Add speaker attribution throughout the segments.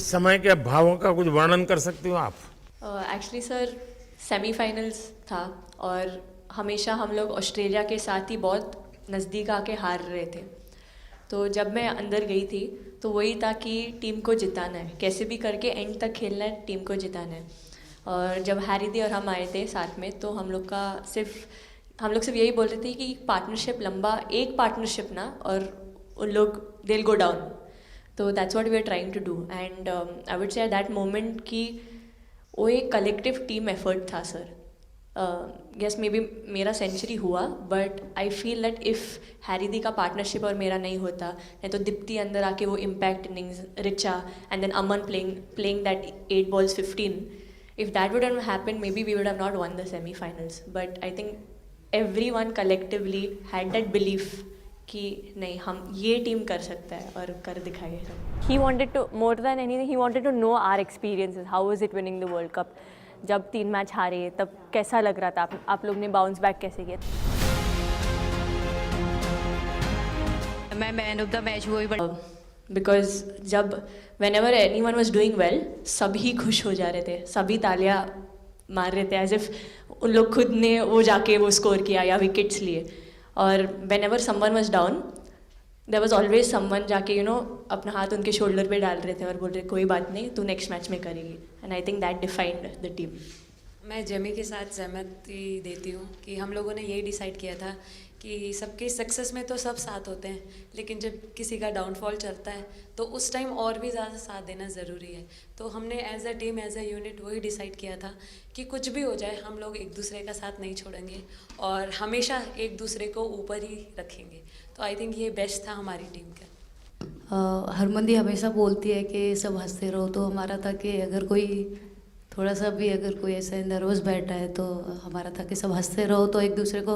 Speaker 1: इस समय के भावों का कुछ वर्णन कर सकते हो आप?
Speaker 2: एक्चुअली सर सेमीफाइनल्स था और हमेशा हम लोग ऑस्ट्रेलिया के साथ ही बहुत नज़दीक आके हार रहे थे। तो जब मैं अंदर गई थी तो वही था कि टीम को जिताना है, कैसे भी करके एंड तक खेलना है, टीम को जिताना है। और जब हैरी दी और हम आए थे साथ में तो हम लोग सिर्फ यही बोल रहे थे कि पार्टनरशिप लंबा, एक पार्टनरशिप ना, और उन लोग दे विल गो डाउन। तो that's what we are trying to do and I would say that moment कि वो एक कलेक्टिव टीम एफर्ट था सर। यस मे बी मेरा सेंचुरी हुआ, but I feel that if Harry दी का पार्टनरशिप और मेरा नहीं होता, नहीं तो दीप्ति अंदर आके वो impact innings, Richa and then Aman playing that 8 balls 15, if that would have happened maybe we would have not won the semi-finals. But I think everyone collectively had that belief कि नहीं, हम ये टीम कर सकता है और कर दिखाइए सब।
Speaker 3: He wanted to, more than anything, he wanted to know our experiences. How was it winning the World Cup? जब 3 मैच हारे तब कैसा लग रहा था? आप लोग ने बाउंस बैक कैसे किया?
Speaker 4: मैं मैन ऑफ द मैच हुई, बट
Speaker 2: बिकॉज जब whenever anyone was doing well, सभी खुश हो जा रहे थे, सभी तालियां मार रहे थे, एज इफ उन लोग खुद ने वो जाके वो स्कोर किया या विकेट्स लिए। और whenever someone was down, there was always someone जाके अपना हाथ उनके शोल्डर पे डाल रहे थे और बोल रहे कोई बात नहीं, तू नेक्स्ट मैच में करेगी। And I think that defined the team.
Speaker 5: मैं जेमी के साथ सहमति देती हूँ कि हम लोगों ने यही डिसाइड किया था कि सबके सक्सेस में तो सब साथ होते हैं, लेकिन जब किसी का डाउनफॉल चलता है तो उस टाइम और भी ज़्यादा साथ देना ज़रूरी है। तो हमने as a team, as a unit वही डिसाइड किया था कि कुछ भी हो जाए हम लोग एक दूसरे का साथ नहीं छोड़ेंगे और हमेशा एक दूसरे को ऊपर ही रखेंगे। तो आई थिंक ये बेस्ट था हमारी टीम का।
Speaker 6: हरमंदी हमेशा बोलती है कि सब हंसते रहो, तो हमारा था कि अगर कोई थोड़ा सा भी अगर कोई ऐसा नर्वस बैठा है तो हमारा था कि सब हंसते रहो, तो एक दूसरे को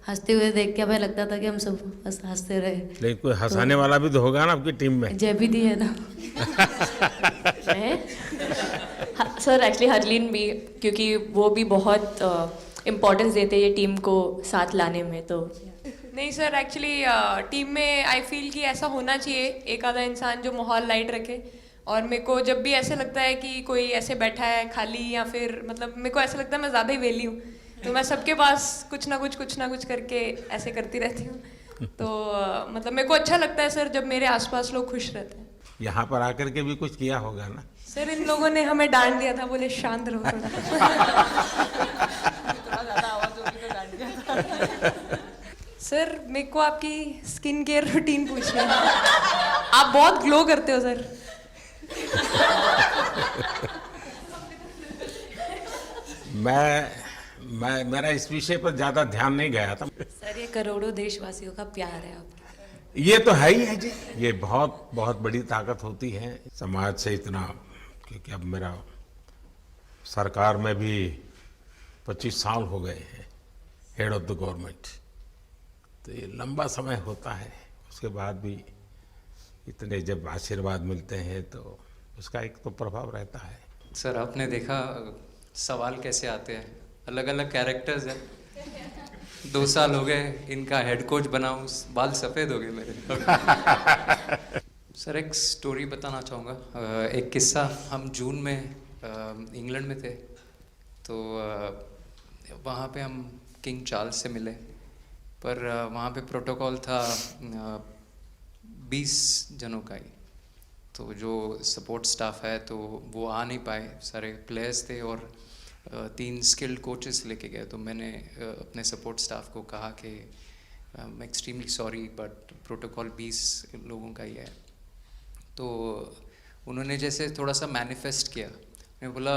Speaker 6: हंसते हुए देख के हमें लगता था कि हम सब हंसते रहे।
Speaker 1: लेकिन कोई हंसाने वाला भी तो होगा ना आपकी टीम में?
Speaker 6: जयबी दी है ना।
Speaker 2: सर एक्चुअली हरलीन भी, क्योंकि वो भी बहुत इम्पोर्टेंस देते हैं ये टीम को साथ लाने में। तो
Speaker 7: नहीं सर, एक्चुअली टीम में आई फील कि ऐसा होना चाहिए एक आधा इंसान जो माहौल लाइट रखे। और मेरे को जब भी ऐसे लगता है कि कोई ऐसे बैठा है खाली, या फिर मतलब मेरे को ऐसा लगता है मैं ज़्यादा ही वेली हूँ, तो मैं सबके पास कुछ ना कुछ करके ऐसे करती रहती हूँ। तो मतलब मेरे को अच्छा लगता है सर जब मेरे आसपास लोग खुश रहते हैं।
Speaker 1: यहाँ पर आकर के भी कुछ किया होगा ना?
Speaker 7: सर इन लोगों ने हमें डांट दिया था, बोले शांत रहो थोड़ा। सर मेरे को आपकी स्किन केयर रूटीन पूछना है, आप बहुत ग्लो करते हो सर।
Speaker 1: मेरा इस विषय पर ज्यादा ध्यान नहीं गया था।
Speaker 5: सर ये करोड़ों देशवासियों का प्यार है आपका।
Speaker 1: ये तो है ही है जी, ये बहुत बहुत बड़ी ताकत होती है समाज से इतना। क्योंकि अब मेरा सरकार में भी 25 साल हो गए हैं हेड ऑफ द गवर्नमेंट, तो ये लंबा समय होता है। उसके बाद भी इतने जब आशीर्वाद मिलते हैं तो उसका एक तो प्रभाव रहता है।
Speaker 8: सर आपने देखा सवाल कैसे आते हैं, अलग अलग कैरेक्टर्स हैं। 2 साल हो गए इनका हेड कोच बनाऊं, बाल सफ़ेद हो गए मेरे। सर एक स्टोरी बताना चाहूँगा, एक किस्सा। हम जून में इंग्लैंड में थे, तो वहाँ पे हम किंग चार्ल्स से मिले, पर वहाँ पे प्रोटोकॉल था 20 जनों का ही। तो जो सपोर्ट स्टाफ है तो वो आ नहीं पाए, सारे प्लेयर्स थे और 3 स्किल्ड कोचेस लेके गए। तो मैंने अपने सपोर्ट स्टाफ को कहा कि I am extremely sorry but protocol 20 लोगों का ही है। तो उन्होंने जैसे थोड़ा सा मैनिफेस्ट किया। मैं बोला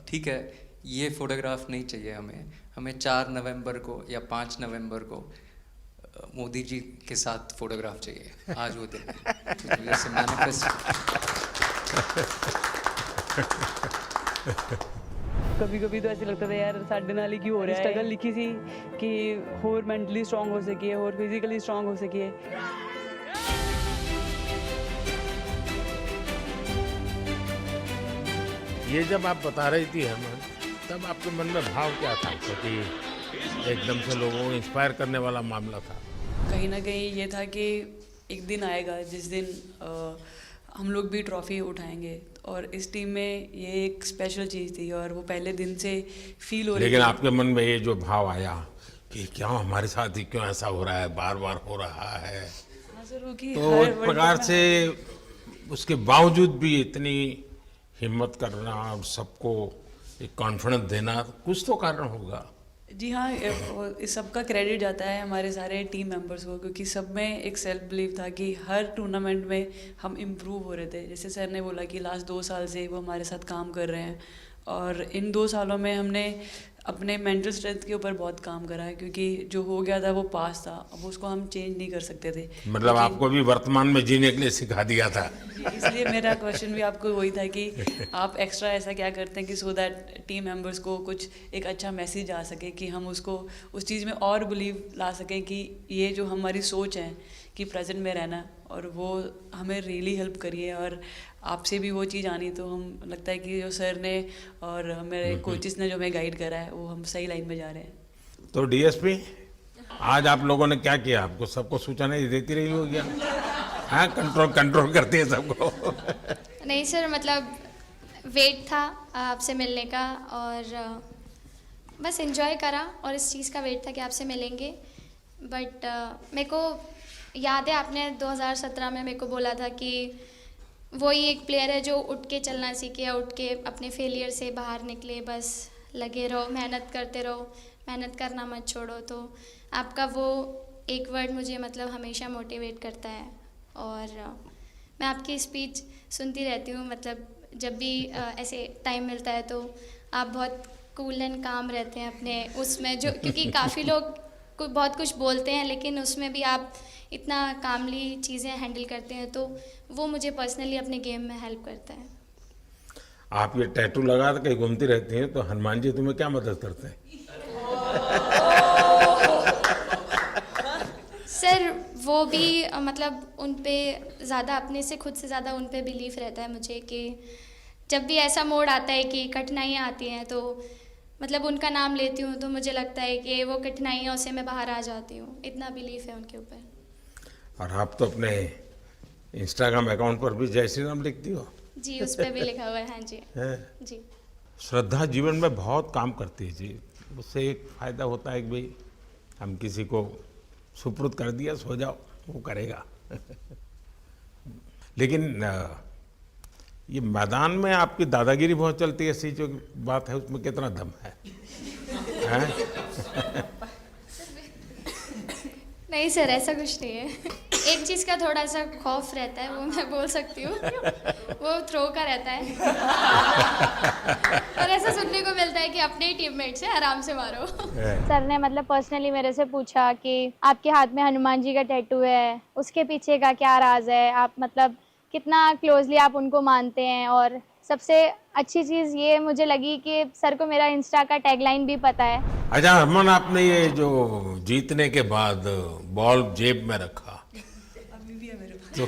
Speaker 8: ठीक है, ये फ़ोटोग्राफ नहीं चाहिए हमें 4 नवंबर को या 5 नवंबर को मोदी जी के साथ फोटोग्राफ चाहिए, आज वो दिन है। तो जैसे मैनिफेस्ट।
Speaker 9: कभी कभी तो ऐसे लगता था यार साढ़े नाल ही क्यों हो रहा है। स्ट्रगल लिखी थी कि होर मेंटली स्ट्रांग हो सकिए, होर फिजिकली स्ट्रांग हो सकिए।
Speaker 1: ये जब आप बता रही थी हमें, तब आपके मन में भाव क्या था? क्योंकि एकदम से लोगों को इंस्पायर करने वाला मामला था।
Speaker 6: कहीं ना कहीं ये था कि एक दिन आएगा जिस दिन हम लोग भी ट्रॉफी उठाएंगे
Speaker 9: और इस टीम में ये एक स्पेशल चीज़ थी और वो पहले दिन से फील हो रही
Speaker 1: लेकिन
Speaker 9: थी।
Speaker 1: आपके मन में ये जो भाव आया कि क्यों हमारे साथ ही क्यों ऐसा हो रहा है, बार बार हो रहा है,
Speaker 9: हाँ सर, वो कि
Speaker 1: तो
Speaker 9: हर
Speaker 1: एक
Speaker 9: वर्ल्ड
Speaker 1: प्रकार
Speaker 9: कप में
Speaker 1: से उसके बावजूद भी इतनी हिम्मत करना और सबको एक कॉन्फिडेंस देना, कुछ तो कारण होगा।
Speaker 9: जी हाँ, इस सब का क्रेडिट जाता है हमारे सारे टीम मेंबर्स को, क्योंकि सब में एक सेल्फ बिलीव था कि हर टूर्नामेंट में हम इम्प्रूव हो रहे थे। जैसे सर ने बोला कि लास्ट 2 साल से वो हमारे साथ काम कर रहे हैं और इन 2 सालों में हमने अपने मेंटल स्ट्रेंथ के ऊपर बहुत काम करा है, क्योंकि जो हो गया था वो पास था, अब उसको हम चेंज नहीं कर सकते थे।
Speaker 1: मतलब आपको भी वर्तमान में जीने के लिए सिखा दिया था।
Speaker 9: इसलिए मेरा क्वेश्चन भी आपको वही था कि आप एक्स्ट्रा ऐसा क्या करते हैं कि सो दैट टीम मेंबर्स को कुछ एक अच्छा मैसेज आ सके, कि हम उसको उस चीज़ में और बिलीव ला सकें कि ये जो हमारी सोच है कि प्रेजेंट में रहना, और वो हमें रियली हेल्प करी है। और आपसे भी वो चीज़ आनी, तो हम लगता है कि जो सर ने और मेरे कोचेस ने जो हमें गाइड करा है वो हम सही लाइन में जा रहे हैं।
Speaker 1: तो डीएसपी, आज आप लोगों ने क्या किया? आपको सबको सूचना देती रही होगी, हाँ? कंट्रोल करती है सबको।
Speaker 10: नहीं सर, मतलब वेट था आपसे मिलने का और बस एंजॉय करा, और इस चीज़ का वेट था कि आपसे मिलेंगे। बट मेरे को याद है आपने 2017 में मेरे को बोला था कि वही एक प्लेयर है जो उठ के चलना सीखे, उठ के अपने फेलियर से बाहर निकले, बस लगे रहो, मेहनत करते रहो, मेहनत करना मत छोड़ो। तो आपका वो एक वर्ड मुझे मतलब हमेशा मोटिवेट करता है, और मैं आपकी स्पीच सुनती रहती हूँ। मतलब जब भी ऐसे टाइम मिलता है तो आप बहुत कूल एंड काम रहते हैं अपने उसमें, जो क्योंकि काफ़ी लोग बहुत कुछ बोलते हैं लेकिन उसमें भी आप इतना कामली चीज़ें हैंडल करते हैं, तो वो मुझे पर्सनली अपने गेम में हेल्प करता है।
Speaker 1: आप ये टैटू लगा के घूमती रहती हैं, तो हनुमान जी तुम्हें क्या मदद करते हैं?
Speaker 10: सर वो भी मतलब उन पे ज़्यादा, अपने से खुद से ज़्यादा उन पे बिलीफ रहता है मुझे, कि जब भी ऐसा मोड़ आता है कि कठिनाइयाँ आती हैं तो मतलब उनका नाम लेती हूँ तो मुझे लगता है कि वो कठिनाइयों से मैं बाहर आ जाती हूँ। इतना बिलीफ है उनके ऊपर।
Speaker 1: और आप तो अपने इंस्टाग्राम अकाउंट पर भी जय श्री राम लिखती हो।
Speaker 10: जी, उस पर भी लिखा हुआ है। हाँ जी।
Speaker 1: है?
Speaker 10: जी।
Speaker 1: श्रद्धा जीवन में बहुत काम करती है जी। उससे एक फ़ायदा होता है कि भाई हम किसी को सुपुर्द कर दिया, सो जाओ, वो करेगा। लेकिन ये मैदान में आपकी दादागिरी बहुत चलती है, ऐसी जो बात है उसमें कितना दम है?
Speaker 10: नहीं सर, ऐसा कुछ नहीं है। एक चीज़ का थोड़ा सा खौफ रहता है, वो मैं बोल सकती हूँ, वो थ्रो का रहता है। और ऐसा सुनने को मिलता है कि अपने ही टीममेट से आराम से मारो।
Speaker 3: सर ने मतलब पर्सनली मेरे से पूछा कि आपके हाथ में हनुमान जी का टैटू है, उसके पीछे का क्या राज है, आप मतलब कितना क्लोजली आप उनको मानते हैं। और सबसे अच्छी चीज़ ये मुझे लगी कि सर को मेरा इंस्टा का टैगलाइन भी पता है।
Speaker 1: अच्छा हरमन, आपने ये जो जीतने के बाद बॉल जेब में रखा,
Speaker 9: अभी भी है मेरे पास।
Speaker 1: तो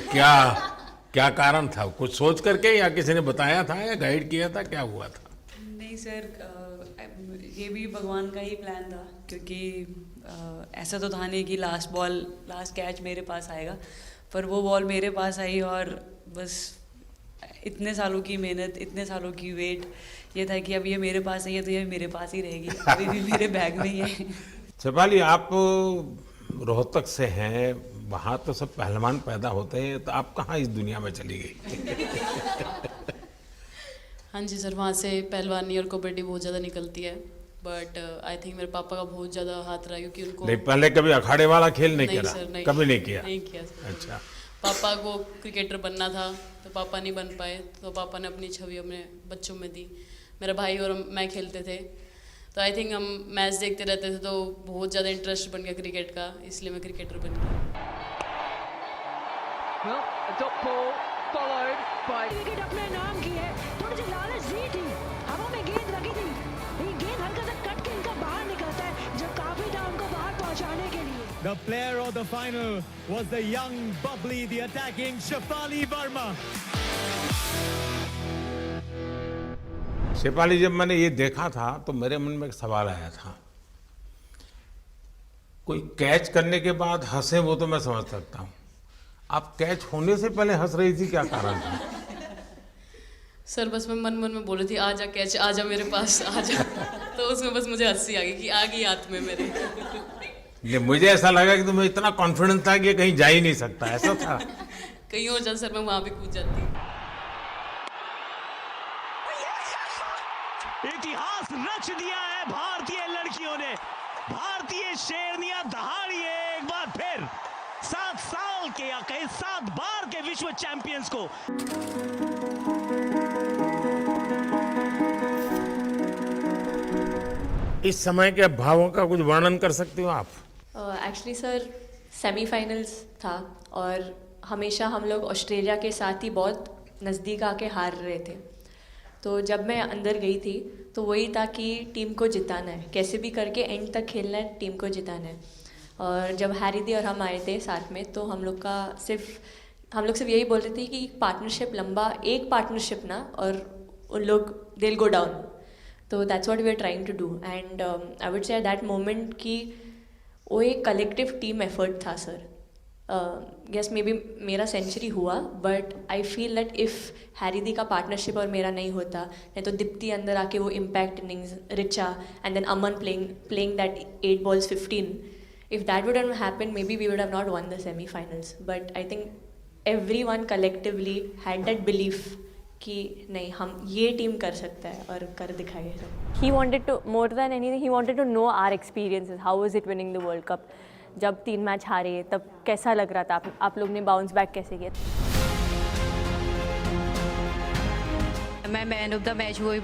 Speaker 1: क्या कारण था? कुछ सोच करके या किसी ने बताया था या गाइड किया था, क्या हुआ था?
Speaker 9: नहीं सर, ये भी भगवान का ही प्लान था, क्योंकि ऐसा तो था नहीं कि लास्ट कैच मेरे पास आएगा, पर वो बॉल मेरे पास आई और बस इतने सालों की मेहनत, इतने सालों की वेट, ये था कि अब ये मेरे पास आई है तो ये मेरे पास ही रहेगी, अभी भी मेरे बैग में ही है।
Speaker 1: शेफाली, आप रोहतक से हैं, वहाँ तो सब पहलवान पैदा होते हैं, तो आप कहाँ इस दुनिया में चली गई?
Speaker 11: हाँ जी सर, वहाँ से पहलवानी और कबड्डी बहुत ज़्यादा निकलती है, बट आई थिंक मेरे पापा का बहुत ज़्यादा हाथ रहा, क्योंकि उनको
Speaker 1: नहीं, पहले कभी अखाड़े वाला खेल नहीं करा?
Speaker 11: सर, नहीं,
Speaker 1: कभी नहीं किया?
Speaker 11: नहीं किया सर।
Speaker 1: अच्छा।
Speaker 11: पापा को क्रिकेटर बनना था तो पापा नहीं बन पाए, तो पापा ने अपनी छवि अपने बच्चों में दी। मेरा भाई और मैं खेलते थे, तो आई थिंक हम मैच देखते रहते थे, तो बहुत ज़्यादा इंटरेस्ट बन गया क्रिकेट का, इसलिए मैं क्रिकेटर बन गया।
Speaker 12: विकेट अपने नाम की है, थोड़ी सी लालच दी थी, हवा में गेंद लगी थी, लेकिन गेंद हल्का सा कट के इनका बाहर निकलता है, जो काफी था उनको बाहर पहुंचाने के लिए।
Speaker 13: The player of the final was the young, bubbly, the attacking Shefali Verma.
Speaker 1: Shefali, जब मैंने ये देखा था तो मेरे मन में एक सवाल आया था। कोई कैच करने के बाद हंसे वो तो मैं समझ सकता हूँ, आप कैच होने से पहले हंस रही थी, क्या कारण था?
Speaker 11: सर बस मैं मन मन में बोल रही थी, आजा कैच, आजा मेरे पास, आजा। तो उसमें बस मुझे हंसी आ गई कि आ गई हाथ में मेरे।
Speaker 1: नहीं, मुझे ऐसा लगा कि तुम्हें इतना कॉन्फिडेंस था कि ये कहीं जा ही नहीं सकता, ऐसा था।
Speaker 11: कहीं और जा सर मैं वहाँ भी कूद जाती।
Speaker 13: इतिहास रच दिया है भारतीय लड़कियों ने। भारतीय शेरनियां दहाड़ी है एक बार फिर 7 साल के या कहीं 7 बार के विश्व चैंपियंस को।
Speaker 1: इस समय के भावों का कुछ वर्णन कर सकते हो आप?
Speaker 2: एक्चुअली सर सेमीफाइनल्स था और हमेशा हम लोग ऑस्ट्रेलिया के साथ ही बहुत नज़दीक आके हार रहे थे। तो जब मैं अंदर गई थी तो वही था कि टीम को जिताना है, कैसे भी करके एंड तक खेलना है, टीम को जिताना है। और जब हैरी दी और हम आए थे साथ में तो हम लोग सिर्फ यही बोल रहे थे कि पार्टनरशिप लंबा, एक पार्टनरशिप ना, और उन लोग दे विल गो डाउन। तो that's what we are trying to do and I would say that moment कि वो एक कलेक्टिव टीम एफर्ट था सर। यस मे बी मेरा सेंचुरी हुआ, but I feel that if Harry दी का पार्टनरशिप और मेरा नहीं होता, नहीं तो दीप्ति अंदर आके वो impact innings, Richa and then Aman playing that 8 balls 15, if that wouldn't happen maybe we would have not won the semi-finals. But I think everyone collectively had that belief कि नहीं, हम ये टीम कर सकता है और कर दिखाए।
Speaker 14: He wanted to, more than anything, he wanted to know our experiences. How was it winning the World Cup? जब 3 मैच हारे तब कैसा लग रहा था, आप लोग ने बाउंस बैक कैसे किया?
Speaker 4: मैं मैन ऑफ द मैच हुई।